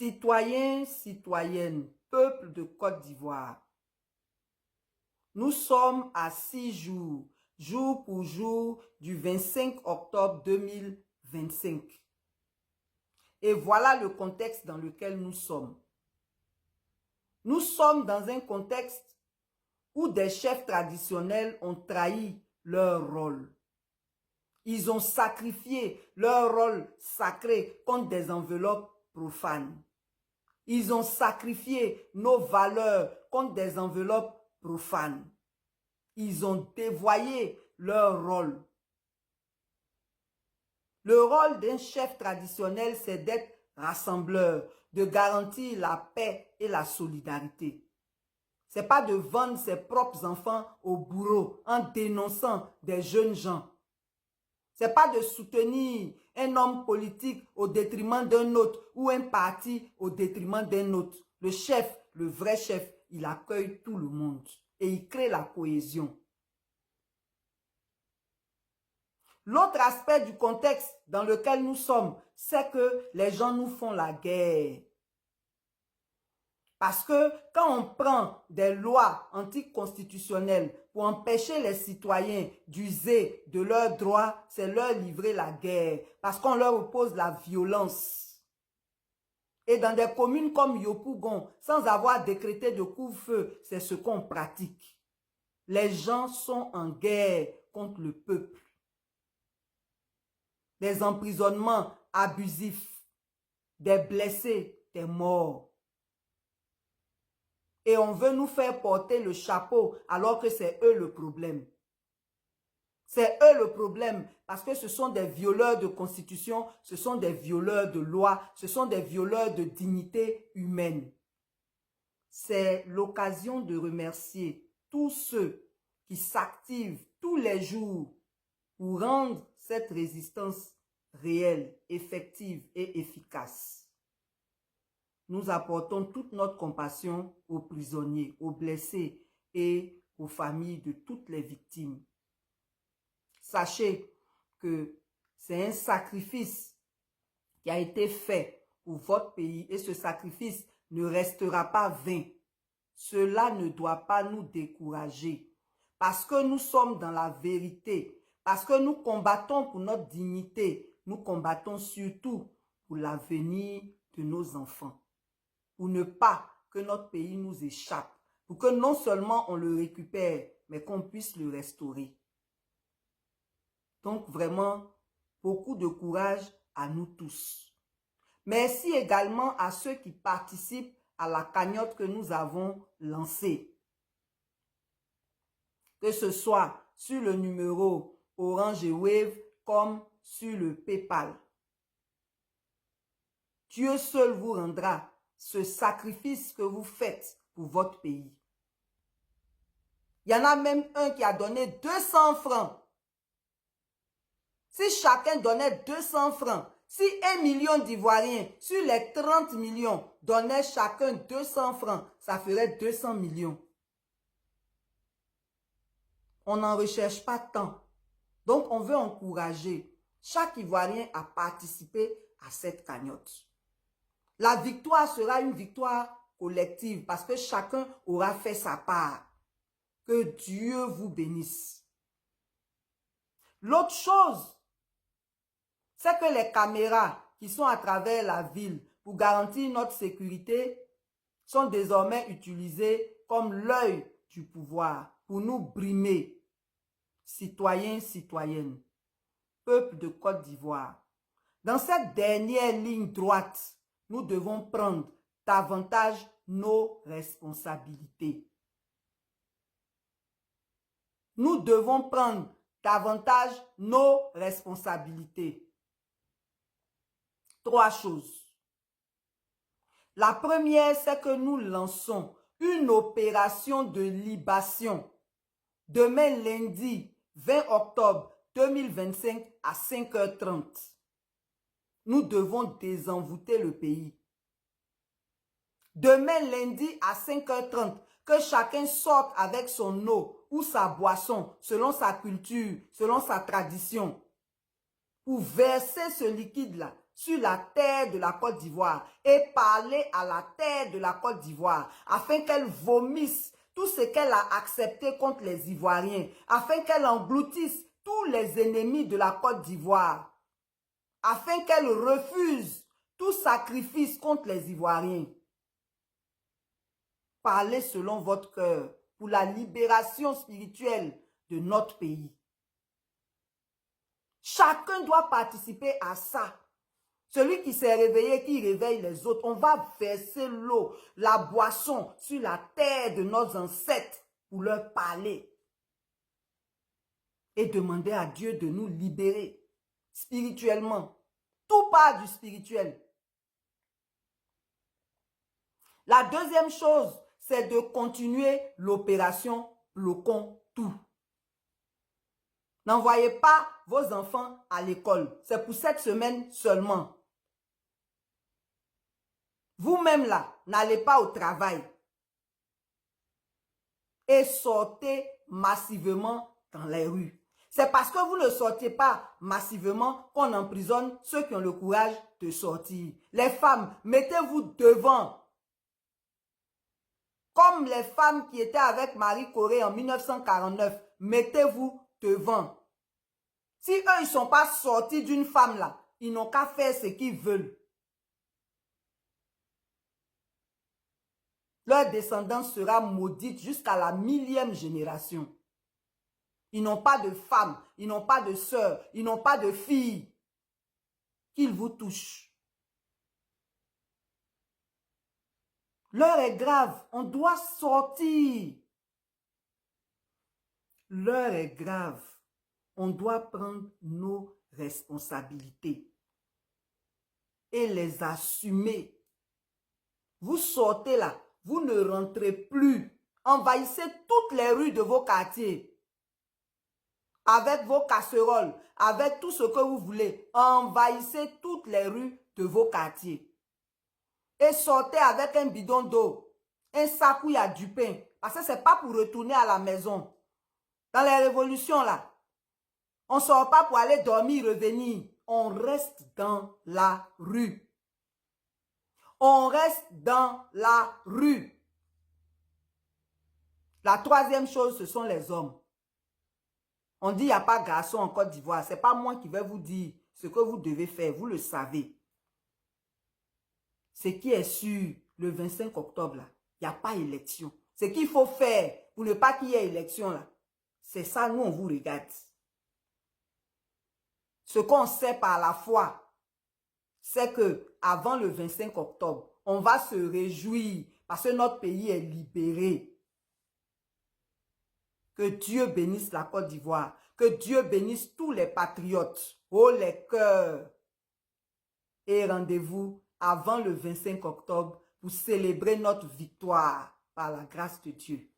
Citoyens, citoyennes, peuple de Côte d'Ivoire, nous sommes à 6 jours, jour pour jour, du 25 octobre 2025. Et voilà le contexte dans lequel nous sommes. Nous sommes dans un contexte où des chefs traditionnels ont trahi leur rôle. Ils ont sacrifié leur rôle sacré contre des enveloppes profanes. Ils ont sacrifié nos valeurs contre des enveloppes profanes. Ils ont dévoyé leur rôle. Le rôle d'un chef traditionnel, c'est d'être rassembleur, de garantir la paix et la solidarité. Ce n'est pas de vendre ses propres enfants au bourreau en dénonçant des jeunes gens. Ce n'est pas de soutenir un homme politique au détriment d'un autre ou un parti au détriment d'un autre. Le chef, le vrai chef, il accueille tout le monde et il crée la cohésion. L'autre aspect du contexte dans lequel nous sommes, c'est que les gens nous font la guerre. Parce que quand on prend des lois anticonstitutionnelles pour empêcher les citoyens d'user de leurs droits, c'est leur livrer la guerre. Parce qu'on leur oppose la violence. Et dans des communes comme Yopougon, sans avoir décrété de couvre-feu, c'est ce qu'on pratique. Les gens sont en guerre contre le peuple. Des emprisonnements abusifs, des blessés, des morts. Et on veut nous faire porter le chapeau alors que c'est eux le problème. C'est eux le problème parce que ce sont des violeurs de constitution, ce sont des violeurs de loi, ce sont des violeurs de dignité humaine. C'est l'occasion de remercier tous ceux qui s'activent tous les jours pour rendre cette résistance réelle, effective et efficace. Nous apportons toute notre compassion aux prisonniers, aux blessés et aux familles de toutes les victimes. Sachez que c'est un sacrifice qui a été fait pour votre pays et ce sacrifice ne restera pas vain. Cela ne doit pas nous décourager parce que nous sommes dans la vérité, parce que nous combattons pour notre dignité, nous combattons surtout pour l'avenir de nos enfants. Pour ne pas que notre pays nous échappe, pour que non seulement on le récupère, mais qu'on puisse le restaurer. Donc vraiment, beaucoup de courage à nous tous. Merci également à ceux qui participent à la cagnotte que nous avons lancée. Que ce soit sur le numéro Orange et Wave comme sur le PayPal. Dieu seul vous rendra ce sacrifice que vous faites pour votre pays. Il y en a même un qui a donné 200 francs. Si chacun donnait 200 francs, si 1 million d'Ivoiriens sur les 30 millions donnaient chacun 200 francs, ça ferait 200 millions. On n'en recherche pas tant. Donc, on veut encourager chaque Ivoirien à participer à cette cagnotte. La victoire sera une victoire collective parce que chacun aura fait sa part. Que Dieu vous bénisse. L'autre chose, c'est que les caméras qui sont à travers la ville pour garantir notre sécurité sont désormais utilisées comme l'œil du pouvoir pour nous brimer. Citoyens, citoyennes, peuple de Côte d'Ivoire, dans cette dernière ligne droite, nous devons prendre davantage nos responsabilités. Nous devons prendre davantage nos responsabilités. 3 choses. La première, c'est que nous lançons une opération de libation. Demain lundi 20 octobre 2025 à 5h30. Nous devons désenvoûter le pays. Demain lundi à 5h30, que chacun sorte avec son eau ou sa boisson, selon sa culture, selon sa tradition, pour verser ce liquide-là sur la terre de la Côte d'Ivoire et parler à la terre de la Côte d'Ivoire afin qu'elle vomisse tout ce qu'elle a accepté contre les Ivoiriens, afin qu'elle engloutisse tous les ennemis de la Côte d'Ivoire, afin qu'elle refuse tout sacrifice contre les Ivoiriens. Parlez selon votre cœur pour la libération spirituelle de notre pays. Chacun doit participer à ça. Celui qui s'est réveillé, qui réveille les autres, on va verser l'eau, la boisson sur la terre de nos ancêtres pour leur parler. Et demander à Dieu de nous libérer spirituellement. Tout part du spirituel. La deuxième chose, c'est de continuer l'opération bloquons tout. N'envoyez pas vos enfants à l'école. C'est pour cette semaine seulement. Vous-même là, n'allez pas au travail. Et sortez massivement dans les rues. C'est parce que vous ne sortez pas massivement qu'on emprisonne ceux qui ont le courage de sortir. Les femmes, mettez-vous devant. Comme les femmes qui étaient avec Marie Corée en 1949, mettez-vous devant. Si eux, ils ne sont pas sortis d'une femme là, ils n'ont qu'à faire ce qu'ils veulent. Leur descendance sera maudite jusqu'à la 1000e génération. Ils n'ont pas de femmes, ils n'ont pas de sœurs, ils n'ont pas de filles. Qu'ils vous touchent. L'heure est grave, on doit sortir. L'heure est grave, on doit prendre nos responsabilités et les assumer. Vous sortez là, vous ne rentrez plus. Envahissez toutes les rues de vos quartiers. Avec vos casseroles, avec tout ce que vous voulez. Envahissez toutes les rues de vos quartiers. Et sortez avec un bidon d'eau, un sac où il y a du pain. Parce que ce n'est pas pour retourner à la maison. Dans les révolutions là, on ne sort pas pour aller dormir, revenir. On reste dans la rue. On reste dans la rue. La troisième chose, ce sont les hommes. On dit qu'il n'y a pas de garçon en Côte d'Ivoire. Ce n'est pas moi qui vais vous dire ce que vous devez faire. Vous le savez. Ce qui est sûr, le 25 octobre, là, il n'y a pas élection. Ce qu'il faut faire pour ne pas qu'il y ait élection, là, c'est ça, nous, on vous regarde. Ce qu'on sait par la foi, c'est que avant le 25 octobre, on va se réjouir parce que notre pays est libéré. Que Dieu bénisse la Côte d'Ivoire. Que Dieu bénisse tous les patriotes. Oh les cœurs. Et rendez-vous avant le 25 octobre pour célébrer notre victoire par la grâce de Dieu.